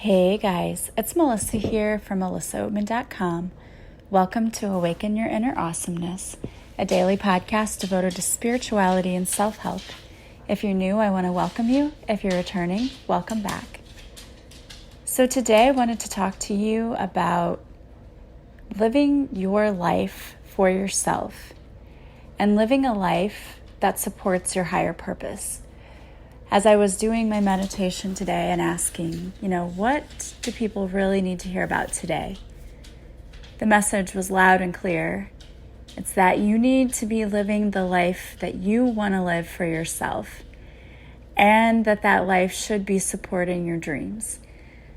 Hey guys, it's Melissa here from melissaoatman.com. Welcome to Awaken Your Inner Awesomeness, a daily podcast devoted to spirituality and self-help. If you're new, I want to welcome you. If you're returning, welcome back. So today I wanted to talk to you about living your life for yourself and living a life that supports your higher purpose. As I was doing my meditation today and asking, what do people really need to hear about today? The message was loud and clear. It's that you need to be living the life that you want to live for yourself, and that life should be supporting your dreams.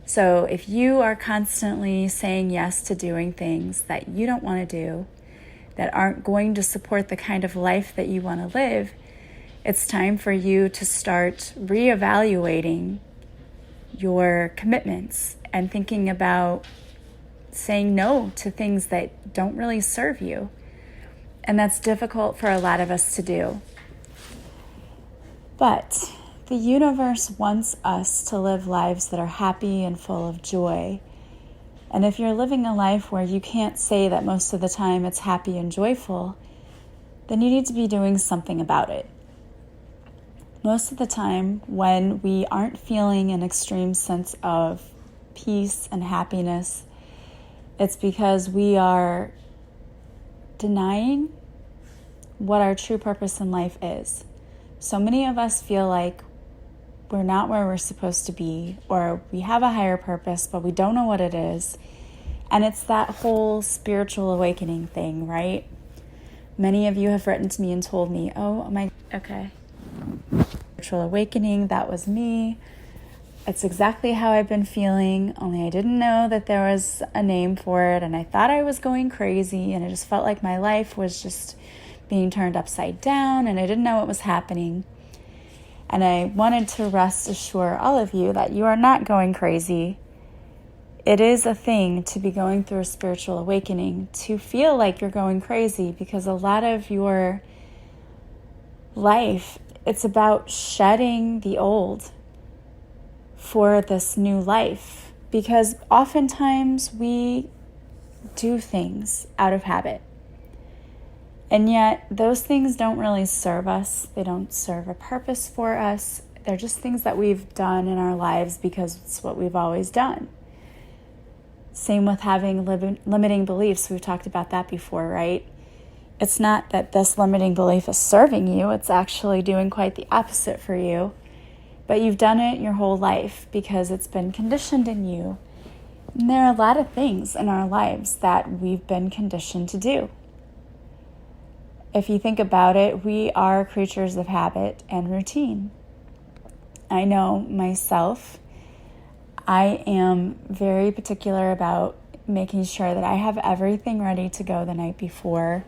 So if you are constantly saying yes to doing things that you don't want to do, that aren't going to support the kind of life that you want to live, it's time for you to start reevaluating your commitments and thinking about saying no to things that don't really serve you. And that's difficult for a lot of us to do. But the universe wants us to live lives that are happy and full of joy. And if you're living a life where you can't say that most of the time it's happy and joyful, then you need to be doing something about it. Most of the time, when we aren't feeling an extreme sense of peace and happiness, it's because we are denying what our true purpose in life is. So many of us feel like we're not where we're supposed to be, or we have a higher purpose, but we don't know what it is. And it's that whole spiritual awakening thing, right? Many of you have written to me and told me, spiritual awakening, that was me. It's exactly how I've been feeling, only I didn't know that there was a name for it, and I thought I was going crazy, and it just felt like my life was just being turned upside down, and I didn't know what was happening. And I wanted to rest assure all of you that you are not going crazy. It is a thing to be going through a spiritual awakening, to feel like you're going crazy, because a lot of your life, it's about shedding the old for this new life, because oftentimes we do things out of habit. And yet those things don't really serve us. They don't serve a purpose for us. They're just things that we've done in our lives because it's what we've always done. Same with having limiting beliefs. We've talked about that before, right? It's not that this limiting belief is serving you. It's actually doing quite the opposite for you. But you've done it your whole life because it's been conditioned in you. And there are a lot of things in our lives that we've been conditioned to do. If you think about it, we are creatures of habit and routine. I know myself, I am very particular about making sure that I have everything ready to go the night before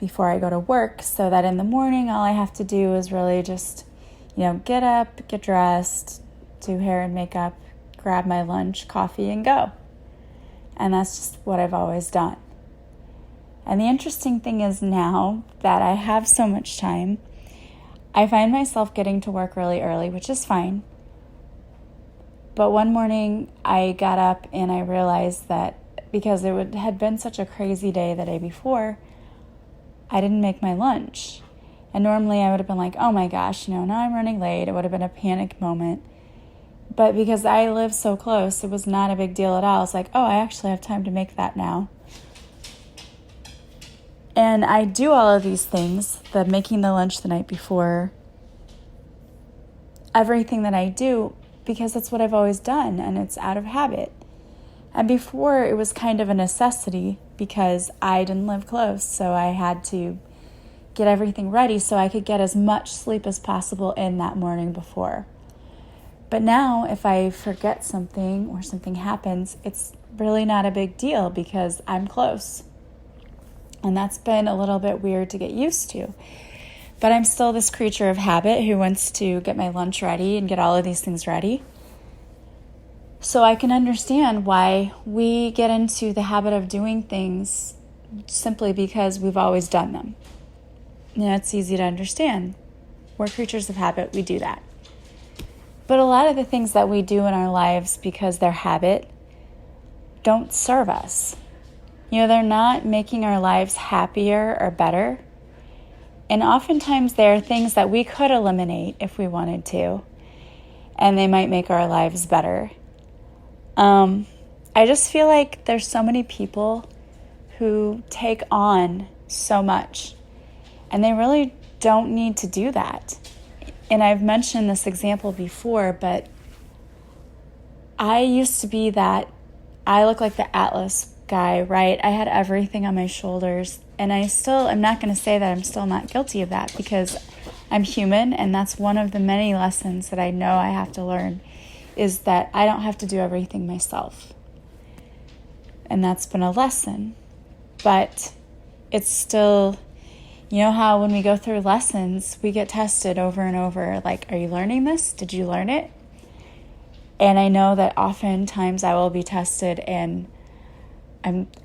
I go to work, so that in the morning all I have to do is really just, get up, get dressed, do hair and makeup, grab my lunch, coffee, and go. And that's just what I've always done. And the interesting thing is, now that I have so much time, I find myself getting to work really early, which is fine. But one morning I got up and I realized that because it had been such a crazy day the day before, I didn't make my lunch. And normally I would have been like, oh my gosh, now I'm running late. It would have been a panic moment. But because I live so close, it was not a big deal at all. It's like, oh, I actually have time to make that now. And I do all of these things, the making the lunch the night before, everything that I do, because it's what I've always done and it's out of habit. And before, it was kind of a necessity because I didn't live close, so I had to get everything ready so I could get as much sleep as possible in that morning before. But now, if I forget something or something happens, it's really not a big deal because I'm close. And that's been a little bit weird to get used to. But I'm still this creature of habit who wants to get my lunch ready and get all of these things ready. So I can understand why we get into the habit of doing things simply because we've always done them. It's easy to understand. We're creatures of habit. We do that. But a lot of the things that we do in our lives because they're habit don't serve us. They're not making our lives happier or better. And oftentimes there are things that we could eliminate if we wanted to, and they might make our lives better. I just feel like there's so many people who take on so much, and they really don't need to do that. And I've mentioned this example before, but I used to be that, I look like the Atlas guy, right? I had everything on my shoulders, and I'm not going to say that I'm still not guilty of that, because I'm human, and that's one of the many lessons that I know I have to learn, is that I don't have to do everything myself. And that's been a lesson. But it's still, how when we go through lessons, we get tested over and over, like, are you learning this? Did you learn it? And I know that oftentimes I will be tested and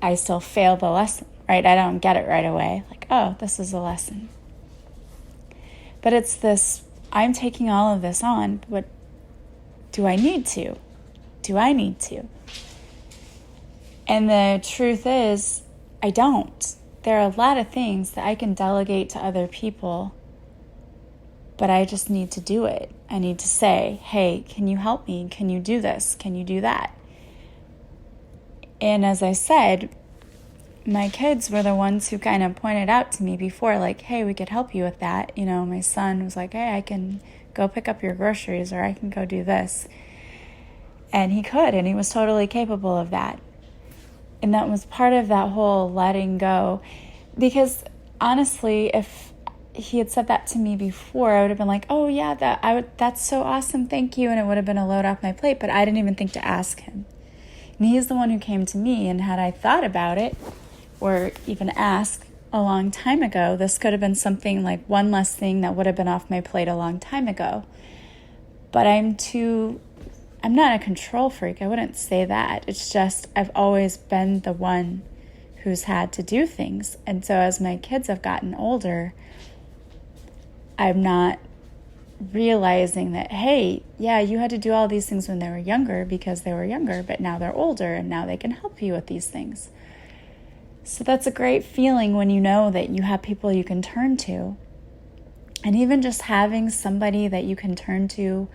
I still fail the lesson, right? I don't get it right away. Like, oh, this is a lesson. But it's this, I'm taking all of this on, but do I need to? Do I need to? And the truth is, I don't. There are a lot of things that I can delegate to other people, but I just need to do it. I need to say, hey, can you help me? Can you do this? Can you do that? And as I said, my kids were the ones who kind of pointed out to me before, like, hey, we could help you with that. My son was like, hey, I can go pick up your groceries, or I can go do this. And he could, and he was totally capable of that. And that was part of that whole letting go. Because honestly, if he had said that to me before, I would have been like, oh yeah, that's so awesome, thank you. And it would have been a load off my plate, but I didn't even think to ask him. And he's the one who came to me, and had I thought about it, or even asked a long time ago, this could have been something like one less thing that would have been off my plate a long time ago. But I'm not a control freak. I wouldn't say that. It's just I've always been the one who's had to do things. And so as my kids have gotten older, I'm not realizing that, hey, yeah, you had to do all these things when they were younger because they were younger, but now they're older and now they can help you with these things. So that's a great feeling when you know that you have people you can turn to. And even just having somebody that you can turn to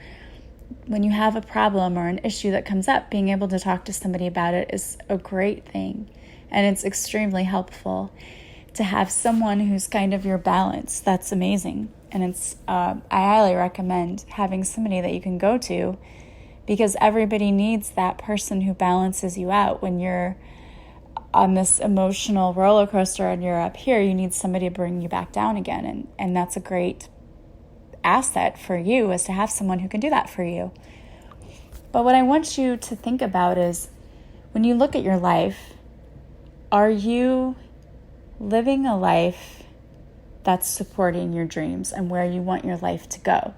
when you have a problem or an issue that comes up, being able to talk to somebody about it is a great thing. And it's extremely helpful to have someone who's kind of your balance. That's amazing. And I highly recommend having somebody that you can go to, because everybody needs that person who balances you out. When you're on this emotional roller coaster and you're up here, you need somebody to bring you back down again. And that's a great asset for you, is to have someone who can do that for you. But what I want you to think about is, when you look at your life, are you living a life that's supporting your dreams and where you want your life to go?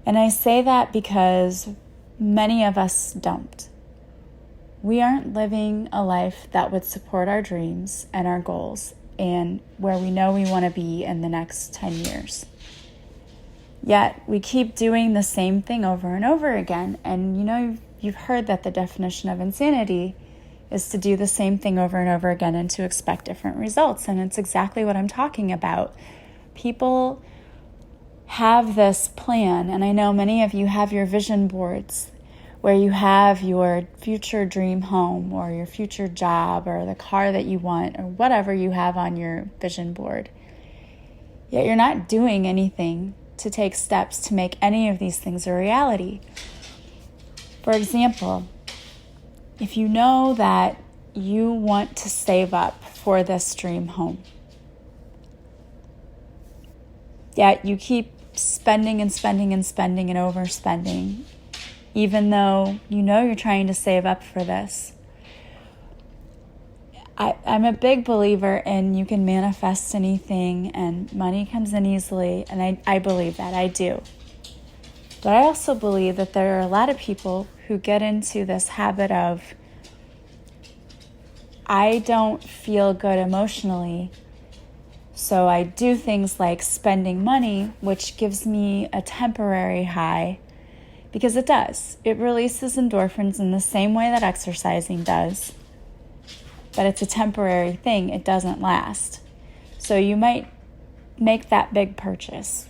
And I say that because many of us don't. We aren't living a life that would support our dreams and our goals and where we know we want to be in the next 10 years. Yet we keep doing the same thing over and over again. And you've heard that the definition of insanity is to do the same thing over and over again and to expect different results. And it's exactly what I'm talking about. People have this plan, and I know many of you have your vision boards where you have your future dream home or your future job or the car that you want or whatever you have on your vision board. Yet you're not doing anything to take steps to make any of these things a reality. For example, if you know that you want to save up for this dream home, yet you keep spending and spending and spending and overspending, even though you know you're trying to save up for this. I'm a big believer in you can manifest anything and money comes in easily, and I believe that, I do. But I also believe that there are a lot of people who get into this habit of, I don't feel good emotionally, So I do things like spending money, which gives me a temporary high, because it does. It releases endorphins in the same way that exercising does, but it's a temporary thing. It doesn't last. So you might make that big purchase,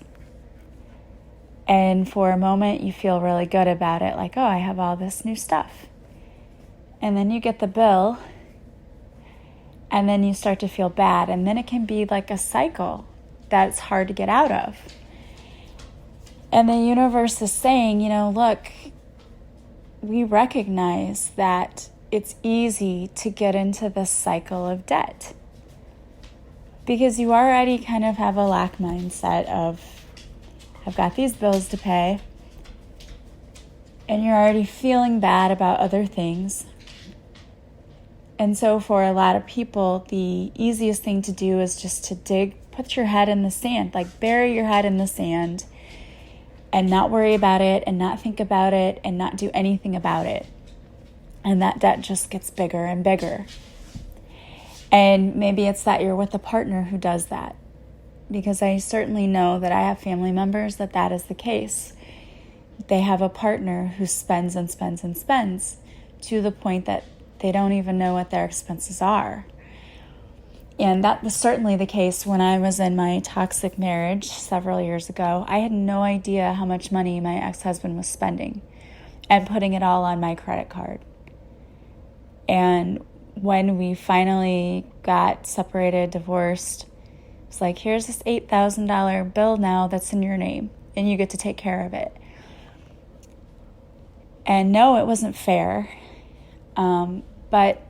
and for a moment you feel really good about it, like, oh, I have all this new stuff. And then you get the bill, and then you start to feel bad, and then it can be like a cycle that's hard to get out of. And the universe is saying, look, we recognize that it's easy to get into this cycle of debt because you already kind of have a lack mindset of, I've got these bills to pay, and you're already feeling bad about other things. And so for a lot of people, the easiest thing to do is just to put your head in the sand, like bury your head in the sand and not worry about it and not think about it and not do anything about it. And that debt just gets bigger and bigger. And maybe it's that you're with a partner who does that, because I certainly know that I have family members that is the case. They have a partner who spends and spends and spends to the point that they don't even know what their expenses are. And that was certainly the case when I was in my toxic marriage several years ago. I had no idea how much money my ex-husband was spending and putting it all on my credit card. And when we finally got separated, divorced, it's like, here's this $8,000 bill now that's in your name, and you get to take care of it. And no, it wasn't fair. But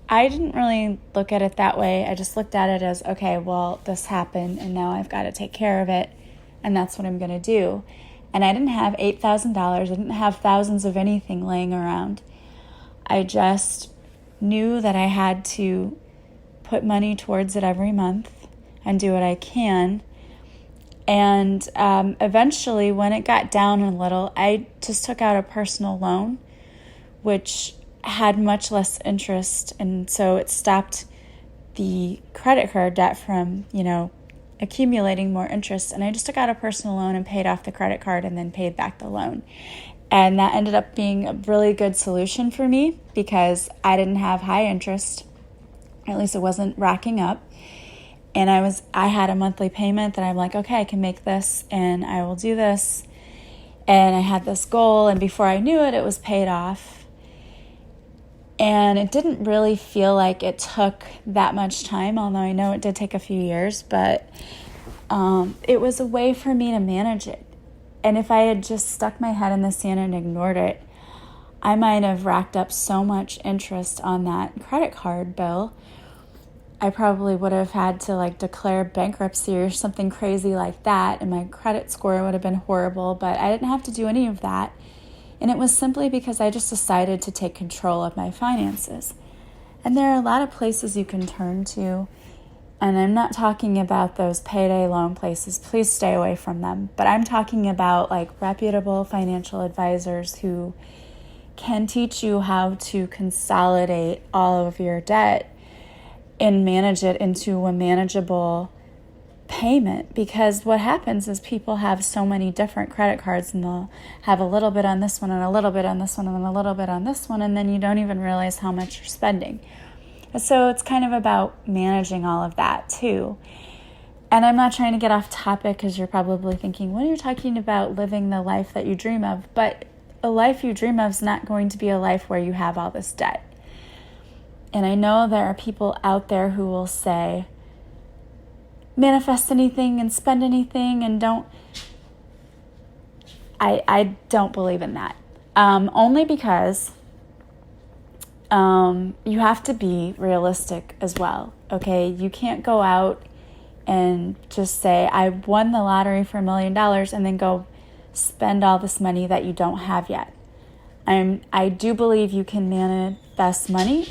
I didn't really look at it that way. I just looked at it as, okay, well, this happened, and now I've got to take care of it, and that's what I'm going to do. And I didn't have $8,000. I didn't have thousands of anything laying around. I just knew that I had to put money towards it every month and do what I can. And eventually, when it got down a little, I just took out a personal loan, which had much less interest, and so it stopped the credit card debt from, accumulating more interest. And I just took out a personal loan and paid off the credit card and then paid back the loan. And that ended up being a really good solution for me because I didn't have high interest. At least it wasn't racking up. And I had a monthly payment that I'm like, okay, I can make this and I will do this. And I had this goal, and before I knew it, it was paid off. And it didn't really feel like it took that much time, although I know it did take a few years, but it was a way for me to manage it. And if I had just stuck my head in the sand and ignored it, I might have racked up so much interest on that credit card bill. I probably would have had to declare bankruptcy or something crazy like that, and my credit score would have been horrible, but I didn't have to do any of that. And it was simply because I just decided to take control of my finances. And there are a lot of places you can turn to. And I'm not talking about those payday loan places. Please stay away from them. But I'm talking about reputable financial advisors who can teach you how to consolidate all of your debt and manage it into a manageable payment. Because what happens is people have so many different credit cards, and they'll have a little bit on this one and a little bit on this one and a little bit on this one, and then you don't even realize how much you're spending. And so it's kind of about managing all of that too. And I'm not trying to get off topic, because you're probably thinking, when you're talking about living the life that you dream of, but a life you dream of is not going to be a life where you have all this debt. And I know there are people out there who will say, manifest anything and spend anything, and I don't believe in that. Only because you have to be realistic as well. Okay, you can't go out and just say, I won the lottery for $1 million, and then go spend all this money that you don't have yet. I do believe you can manifest money,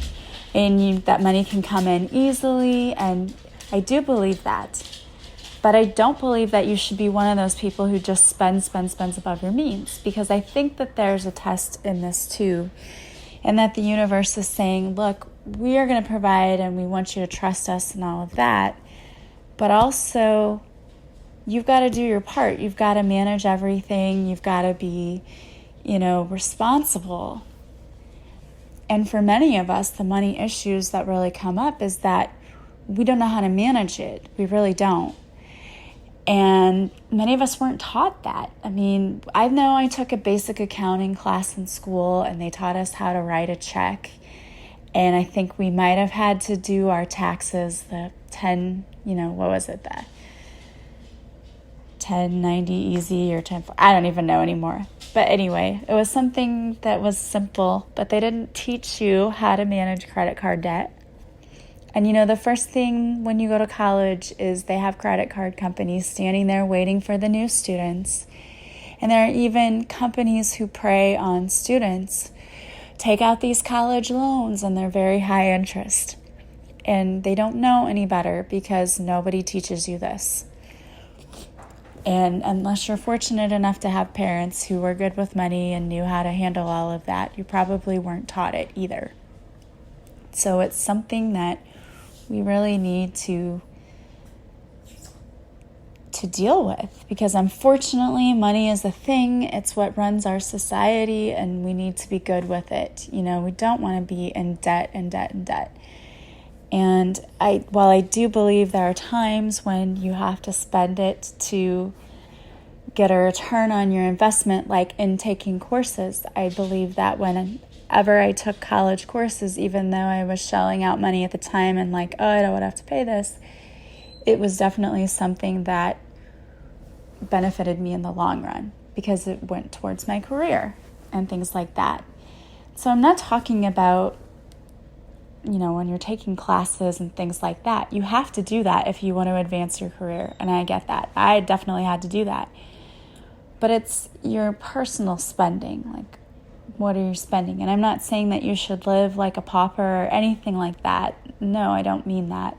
and that money can come in easily, and I do believe that. But I don't believe that you should be one of those people who just spends above your means, because I think that there's a test in this too, and that the universe is saying, look, we are going to provide, and we want you to trust us and all of that. But also, you've got to do your part. You've got to manage everything. You've got to be, responsible. And for many of us, the money issues that really come up is that we don't know how to manage it. We really don't. And many of us weren't taught that. I mean, I know I took a basic accounting class in school and they taught us how to write a check. And I think we might have had to do our taxes, the 1090 easy or 10, I don't even know anymore. But anyway, it was something that was simple, but they didn't teach you how to manage credit card debt. And the first thing when you go to college is they have credit card companies standing there waiting for the new students. And there are even companies who prey on students. Take out these college loans and they're very high interest. And they don't know any better because nobody teaches you this. And unless you're fortunate enough to have parents who were good with money and knew how to handle all of that, you probably weren't taught it either. So it's something that we really need to deal with, because unfortunately money is a thing. It's what runs our society, and we need to be good with it. We don't want to be in debt. And while I do believe there are times when you have to spend it to get a return on your investment, like in taking courses, I believe that whenever I took college courses, even though I was shelling out money at the time and I don't have to pay this, it was definitely something that benefited me in the long run because it went towards my career and things like that. So I'm not talking about, when you're taking classes and things like that. You have to do that if you want to advance your career, and I get that. I definitely had to do that. But it's your personal spending, what are you spending? And I'm not saying that you should live like a pauper or anything like that. No, I don't mean that.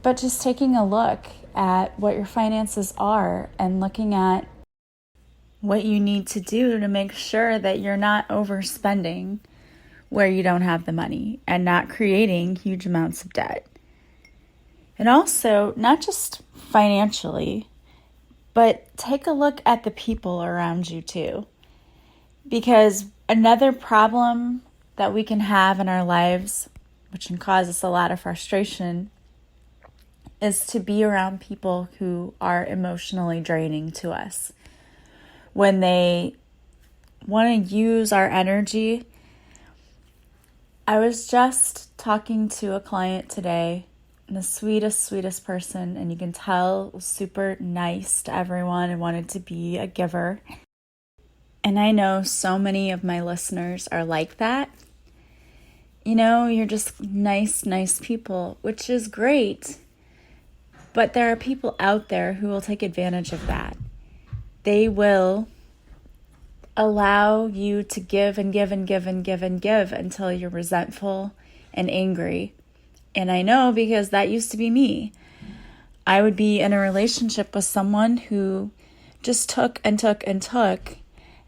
But just taking a look at what your finances are and looking at what you need to do to make sure that you're not overspending where you don't have the money and not creating huge amounts of debt. And also, not just financially, but take a look at the people around you too. Because another problem that we can have in our lives, which can cause us a lot of frustration, is to be around people who are emotionally draining to us. When they want to use our energy. I was just talking to a client today, the sweetest person, and you can tell was super nice to everyone and wanted to be a giver. And I know so many of my listeners are like that. You're just nice people, which is great. But there are people out there who will take advantage of that. They will allow you to give and give and give and give and give until you're resentful and angry. And I know because that used to be me. I would be in a relationship with someone who just took and took and took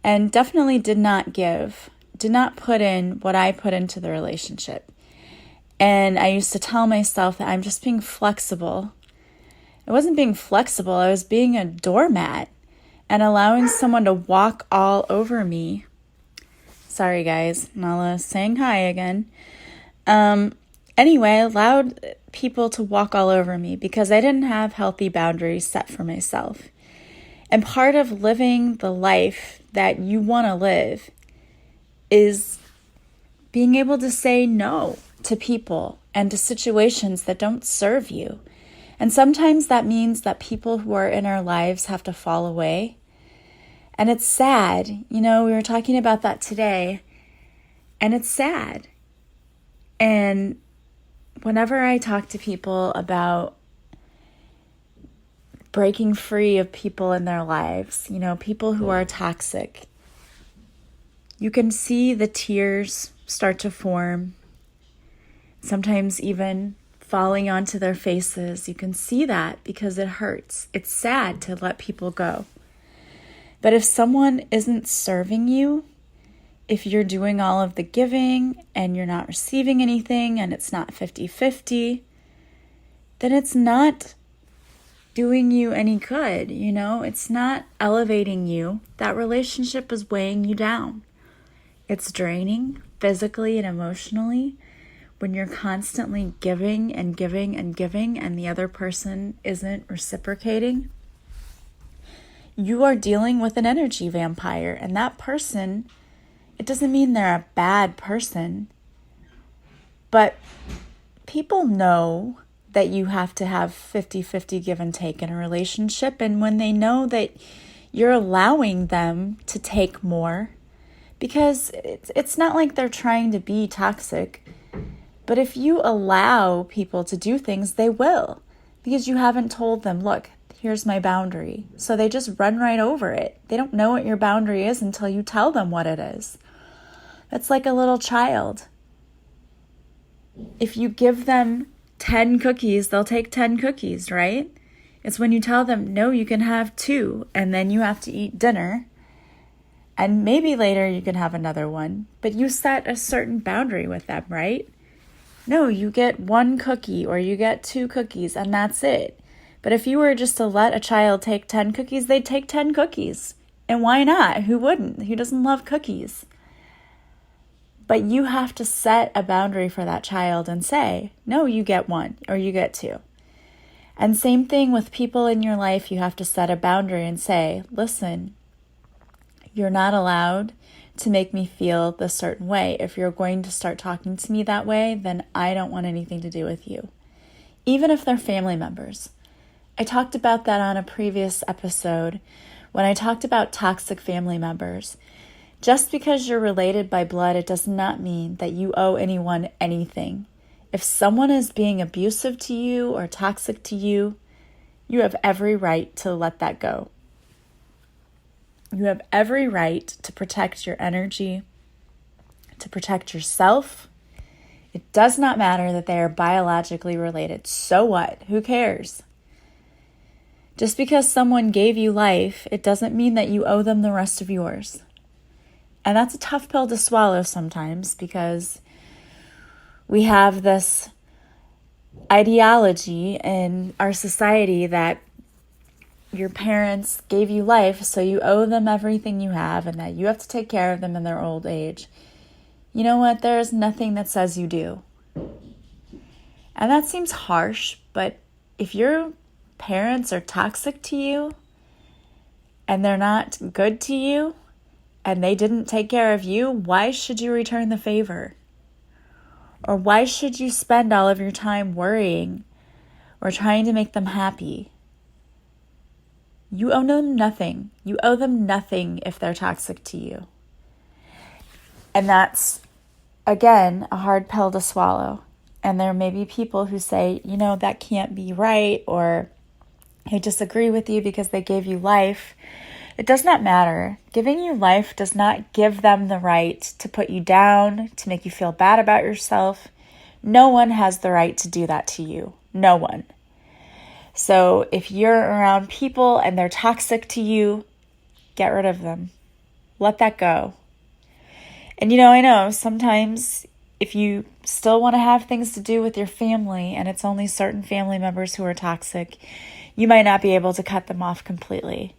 and definitely did not give, did not put in what I put into the relationship. And I used to tell myself that I'm just being flexible. I wasn't being flexible. I was being a doormat and allowing someone to walk all over me. Sorry, guys. Nala saying hi again. Anyway, I allowed people to walk all over me because I didn't have healthy boundaries set for myself. And part of living the life that you want to live is being able to say no to people and to situations that don't serve you. And sometimes that means that people who are in our lives have to fall away. And it's sad. We were talking about that today, and it's sad. And whenever I talk to people about breaking free of people in their lives, people who are toxic, you can see the tears start to form, sometimes even falling onto their faces. You can see that because it hurts. It's sad to let people go. But if someone isn't serving you, if you're doing all of the giving and you're not receiving anything and it's not 50-50, then it's not doing you any good, It's not elevating you. That relationship is weighing you down. It's draining physically and emotionally when you're constantly giving and giving and giving and the other person isn't reciprocating. You are dealing with an energy vampire, and that person, it doesn't mean they're a bad person, but people know that you have to have 50-50 give and take in a relationship. And when they know that you're allowing them to take more, because it's not like they're trying to be toxic, but if you allow people to do things, they will, because you haven't told them, look, here's my boundary. So they just run right over it. They don't know what your boundary is until you tell them what it is. It's like a little child. If you give them 10 cookies, they'll take 10 cookies, right? It's when you tell them, no, you can have 2, and then you have to eat dinner, and maybe later you can have another one, but you set a certain boundary with them, right? No, you get 1 cookie or you get 2 cookies, and that's it. But if you were just to let a child take 10 cookies, they'd take 10 cookies. And why not? Who wouldn't? Who doesn't love cookies? But you have to set a boundary for that child and say, no, you get 1 or you get 2. And same thing with people in your life. You have to set a boundary and say, listen, you're not allowed to make me feel this certain way. If you're going to start talking to me that way, then I don't want anything to do with you. Even if they're family members. I talked about that on a previous episode when I talked about toxic family members. Just because you're related by blood, it does not mean that you owe anyone anything. If someone is being abusive to you or toxic to you, you have every right to let that go. You have every right to protect your energy, to protect yourself. It does not matter that they are biologically related. So what? Who cares? Just because someone gave you life, it doesn't mean that you owe them the rest of yours. And that's a tough pill to swallow sometimes, because we have this ideology in our society that your parents gave you life, so you owe them everything you have and that you have to take care of them in their old age. You know what? There is nothing that says you do. And that seems harsh, but if your parents are toxic to you and they're not good to you and they didn't take care of you, why should you return the favor? Or why should you spend all of your time worrying or trying to make them happy? You owe them nothing. You owe them nothing if they're toxic to you. And that's, again, a hard pill to swallow. And there may be people who say, that can't be right, or I disagree with you because they gave you life. It does not matter. Giving you life does not give them the right to put you down, to make you feel bad about yourself. No one has the right to do that to you. No one. So if you're around people and they're toxic to you, get rid of them. Let that go. And I know sometimes if you still want to have things to do with your family and it's only certain family members who are toxic, you might not be able to cut them off completely.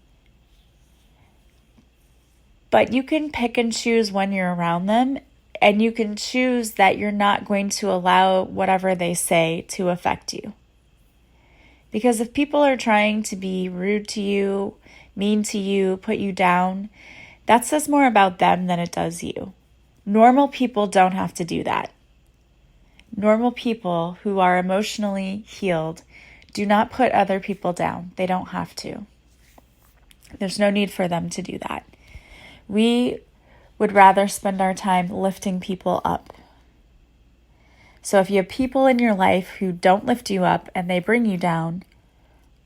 But you can pick and choose when you're around them, and you can choose that you're not going to allow whatever they say to affect you. Because if people are trying to be rude to you, mean to you, put you down, that says more about them than it does you. Normal people don't have to do that. Normal people who are emotionally healed do not put other people down. They don't have to. There's no need for them to do that. We would rather spend our time lifting people up. So if you have people in your life who don't lift you up and they bring you down,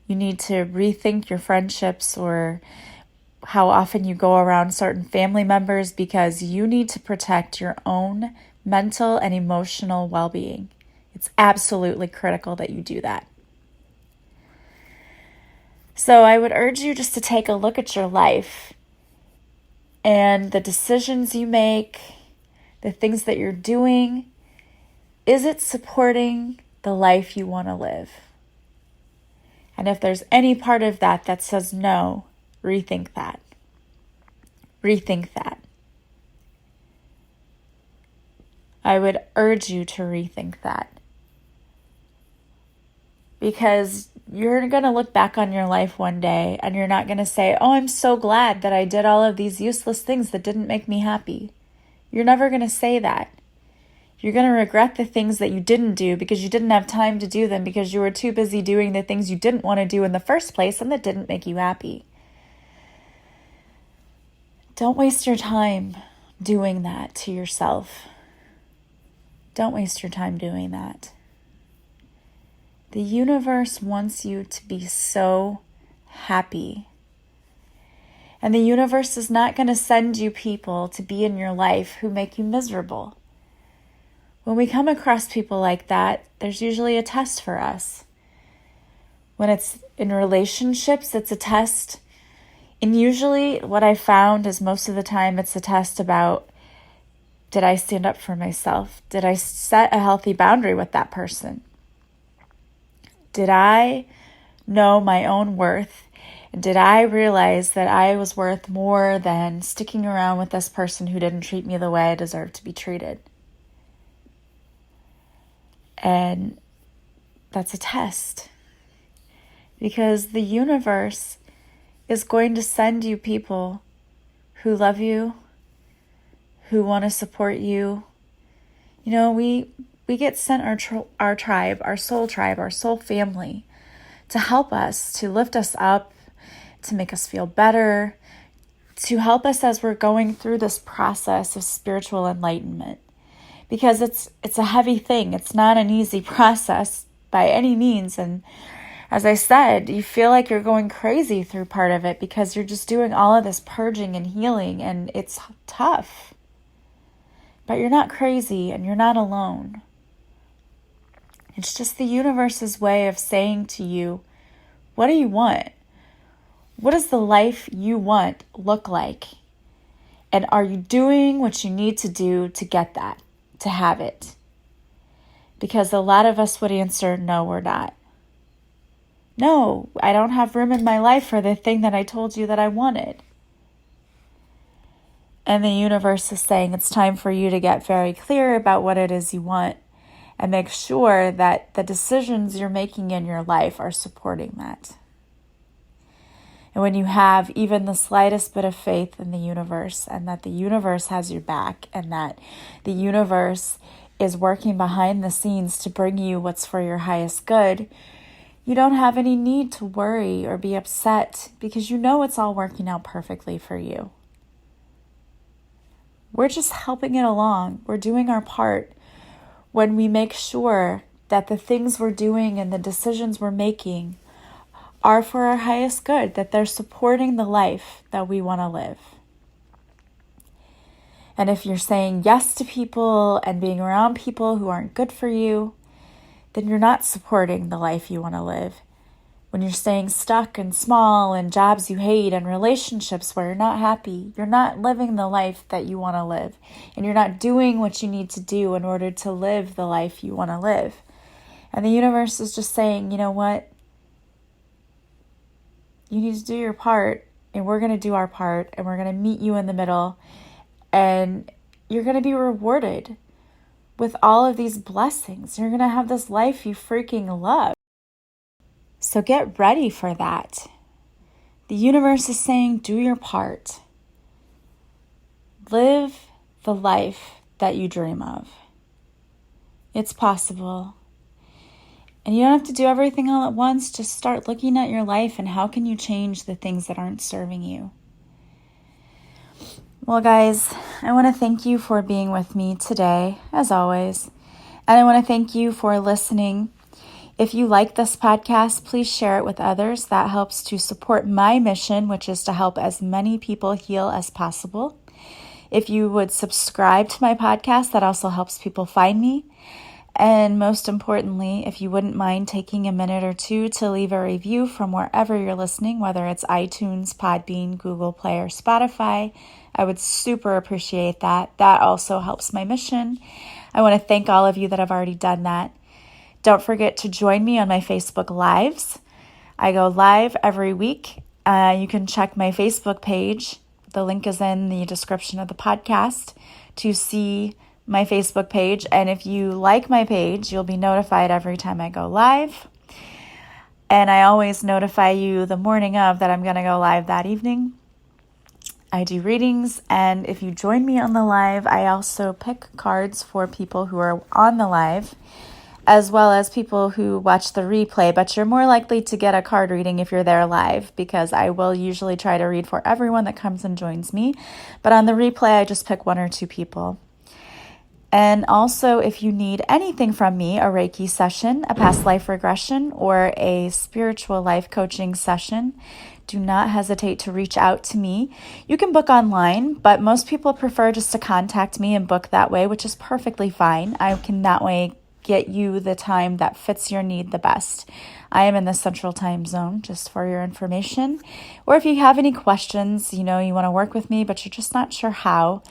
you need to rethink your friendships or how often you go around certain family members, because you need to protect your own mental and emotional well-being. It's absolutely critical that you do that. So I would urge you just to take a look at your life and the decisions you make, the things that you're doing. Is it supporting the life you want to live? And if there's any part of that that says no, rethink that. Rethink that. I would urge you to rethink that. Because you're going to look back on your life one day and you're not going to say, oh, I'm so glad that I did all of these useless things that didn't make me happy. You're never going to say that. You're going to regret the things that you didn't do because you didn't have time to do them because you were too busy doing the things you didn't want to do in the first place and that didn't make you happy. Don't waste your time doing that to yourself. Don't waste your time doing that. The universe wants you to be so happy. And the universe is not going to send you people to be in your life who make you miserable. When we come across people like that, there's usually a test for us. When it's in relationships, it's a test. And usually what I found is most of the time it's a test about, did I stand up for myself? Did I set a healthy boundary with that person? Did I know my own worth? Did I realize that I was worth more than sticking around with this person who didn't treat me the way I deserved to be treated? And that's a test. Because the universe is going to send you people who love you, who want to support you. You know, we get sent our tribe, our soul family, to help us, to lift us up, to make us feel better, to help us as we're going through this process of spiritual enlightenment. Because it's a heavy thing. It's not an easy process by any means. And as I said, you feel like you're going crazy through part of it because you're just doing all of this purging and healing, and it's tough. But you're not crazy and you're not alone. It's just the universe's way of saying to you, what do you want? What does the life you want look like? And are you doing what you need to do to get that, to have it? Because a lot of us would answer, no, we're not. No, I don't have room in my life for the thing that I told you that I wanted. And the universe is saying it's time for you to get very clear about what it is you want and make sure that the decisions you're making in your life are supporting that. And when you have even the slightest bit of faith in the universe, and that the universe has your back, and that the universe is working behind the scenes to bring you what's for your highest good, you don't have any need to worry or be upset because you know it's all working out perfectly for you. We're just helping it along. We're doing our part when we make sure that the things we're doing and the decisions we're making are for our highest good, that they're supporting the life that we want to live. And if you're saying yes to people and being around people who aren't good for you, then you're not supporting the life you want to live. When you're staying stuck and small in jobs you hate and relationships where you're not happy, you're not living the life that you want to live. And you're not doing what you need to do in order to live the life you want to live. And the universe is just saying, you know what? You need to do your part, and we're going to do our part, and we're going to meet you in the middle, and you're going to be rewarded with all of these blessings. You're going to have this life you freaking love. So get ready for that. The universe is saying, do your part. Live the life that you dream of. It's possible. And you don't have to do everything all at once. Just start looking at your life and how can you change the things that aren't serving you. Well, guys, I want to thank you for being with me today, as always. And I want to thank you for listening. If you like this podcast, please share it with others. That helps to support my mission, which is to help as many people heal as possible. If you would subscribe to my podcast, that also helps people find me. And most importantly, if you wouldn't mind taking a minute or two to leave a review from wherever you're listening, whether it's iTunes, Podbean, Google Play, or Spotify, I would super appreciate that. That also helps my mission. I want to thank all of you that have already done that. Don't forget to join me on my Facebook Lives. I go live every week. You can check my Facebook page. The link is in the description of the podcast to see my Facebook page. And if you like my page, you'll be notified every time I go live. And I always notify you the morning of that I'm going to go live that evening. I do readings, and if you join me on the live, I also pick cards for people who are on the live, as well as people who watch the replay, but you're more likely to get a card reading if you're there live, because I will usually try to read for everyone that comes and joins me, but on the replay, I just pick 1 or 2 people. And also, if you need anything from me, a Reiki session, a past life regression, or a spiritual life coaching session, do not hesitate to reach out to me. You can book online, but most people prefer just to contact me and book that way, which is perfectly fine. I can that way get you the time that fits your need the best. I am in the Central Time Zone, just for your information. Or if you have any questions, you want to work with me, but you're just not sure how,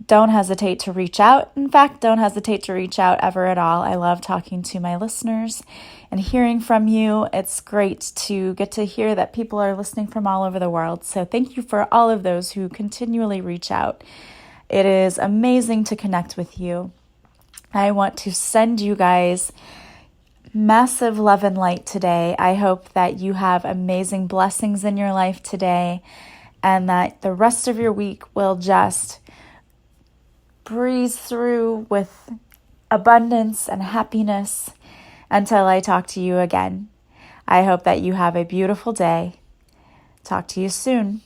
don't hesitate to reach out. In fact, don't hesitate to reach out ever at all. I love talking to my listeners and hearing from you. It's great to get to hear that people are listening from all over the world. So thank you for all of those who continually reach out. It is amazing to connect with you. I want to send you guys massive love and light today. I hope that you have amazing blessings in your life today, and that the rest of your week will just breeze through with abundance and happiness until I talk to you again. I hope that you have a beautiful day. Talk to you soon.